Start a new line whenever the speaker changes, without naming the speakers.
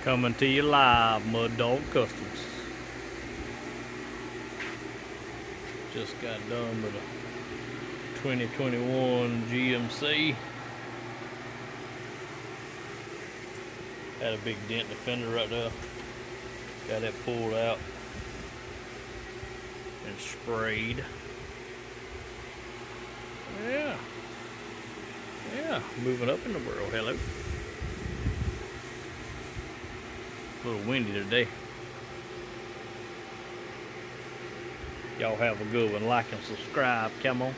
Coming to you live, Mud Dog Customs. Just got done with a 2021 GMC. Had a big dent in the fender right there. Got that pulled out and sprayed. Yeah. Yeah, moving up in the world. Hello. A little windy today. Y'all have a good one. Like and subscribe. Come on.